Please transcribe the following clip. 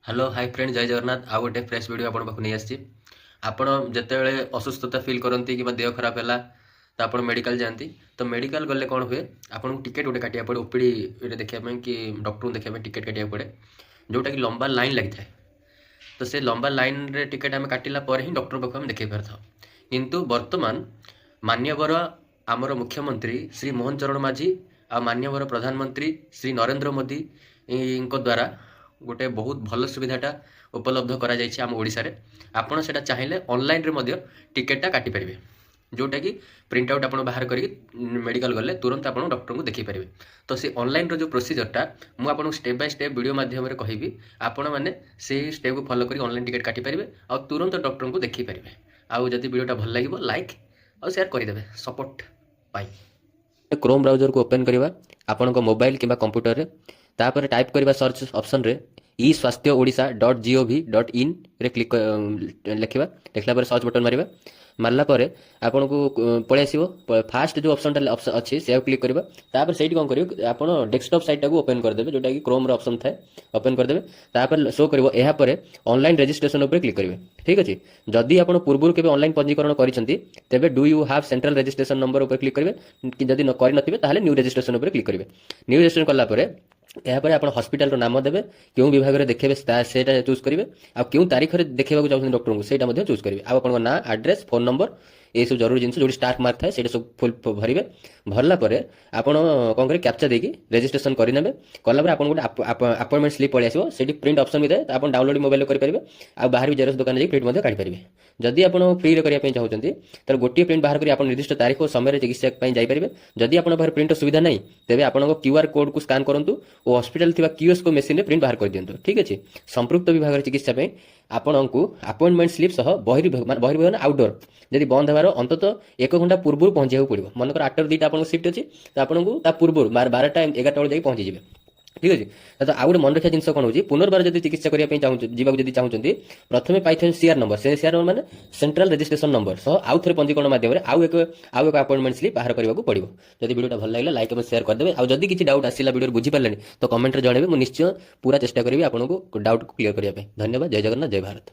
Hello hi friend जय जगन्नाथ आउ गोटे फ्रेश वीडियो आपण पाखु नहीं आसी आपण जेतेबेले असुस्थता फील करती कि देह खराब है तो आप मेडिकल जाती तो मेडिकल गले कौन हुए आपको टिकेट गोटे काटा पड़े ओपीडी देखा कि डॉक्टर को देखा टिकेट काटा पड़े जोटा कि लंबा लाइन लगी था तो से लंबा लाइन रे टिकेट आम काटिला पर ही डॉक्टर पाखु आम देखे पार था किंतु वर्तमान मान्यवर आमर मुख्यमंत्री श्री मोहन चरण माझी आ मान्यवर प्रधानमंत्री श्री नरेंद्र मोदी द्वारा गोटे बहुत भल सुविधाटा उपलब्ध करा जाइए आम ओडिशा रे आपण सेटा चाहिए ऑनलाइन रे मध्य टिकेटा काटी पारे जोटा कि प्रिंट आउट आप बाहर करके मेडिकल गले तुरंत आप डॉक्टर को देखी पारे तो से ऑनलाइन रो जो प्रोसीजरटा मु आपको स्टेप बाय स्टेप वीडियो माध्यम कहबी आपण मैंने से स्टेप को फॉलो करके ऑनलाइन टिकेट काटी पारे आ तुरंत डॉक्टर को देखी पारे आउ जदि वीडियोटा भल लगे लाइक और शेयर करदे सपोर्ट पाई क्रोम ब्राउजर को ओपन करवा आपण मोबाइल किंबा कंप्यूटर रे तापर टाइप करवा सर्च ऑप्शन रे ई स्वास्थ्य ओडिशा .gov.in रे क्लिक लिखा लिखला पर सर्च बटन मारिबा मारला पर आपन को पळे आसीबो फास्ट जो ऑप्शन अच्छी से क्लिक करबा तापर सेठी कोन करियो आपन डेस्कटॉप साइट को ओपन कर देबे जोटा कि क्रोम रो ऑप्शन थाए ओपन कर देबे तापर शो करबो एहा पर ऑनलाइन रजिस्ट्रेशन ऊपर क्लिक करिवे ठीक अछि जदि आपन पूर्वरु केबे ऑनलाइन पंजीकरण करिसंती तेबे do you have central registration number ऊपर क्लिक करिवे कि जदि न करि नथिबे ताहाले न्यू रजिस्ट्रेशन ऊपर क्लिक करिवे न्यू रजिस्ट्रेशन करला पर यापर आप हॉस्पिटल नाम देवे क्यों विभाग में देखिए से चूज करेंगे आउ क्यों तारीख में देखा चाहते डॉक्टर को सहीटा चूज करेंगे आप ना एड्रेस फोन नंबर ये सब जरूरी जिन जो स्टार्ट मार्क थाए से सब फुल भरवे भरला आप कौन करें कैप्चा देकी रजिस्ट्रेशन करेंगे कलापर आप गोटे अपॉइंटमेंट स्लिप पड़े आसो से प्रिंट ऑप्शन भी थाए आप डाउनलोड मोबाइल करेंगे आ बाहर भी जेरक्स दुकान जाकर प्रिंट काढ़ी पारे जदि आप फ्री करने चाहते तो गोटे प्रिंट बाहर कर आप निर्दिष्ट तारीख और समय चिकित्सा जापारे जदि आप प्रिंट सुविधा नहीं तेज आप क्यूआर कोड को स्कान करूँ और हॉस्पिटल थिबा कियोस्क मशीन प्रिंट बाहर कर दिंतु ठीक अच्छे संपृक्त विभाग चिकित्सा आपण को अपॉइंटमेंट स्लिप सह बहिर्भवन आउटडोर जदि बंद होवार अंतत 1 घंटा पूर्व पहुंचा पड़ो मनकर 8 ରୁ 2ଟା आपको शिफ्ट अच्छी तो आपको पूर्व 12ଟା 11ଟା बेले जाकर पहुंची ठीक अच्छे तो आउ गोटे मन रखा जिन कौन हो पुनर्बार जब चिकित्सा करने जावाक चाहते प्रथम पाई सीआर नंबर से सीआर नंबर मैंने सेंट्रल रजिस्ट्रेशन नंबर सह आउ थे पंजीकरण माध्यम आउ एक अपॉइंटमेंट स्लिप बाहर करने को पड़ो जब वीडियो भल लगे लाइक और शेयर करदे आउ जदि किसी डाउट आसला वीडियो बुझीपारे तो कमेंट जनइबे मुझे निश्चय पूरा चेष्टा करी आपको डाउट को क्लियर करने धन्यवाद जय जगन्नाथ जय भारत।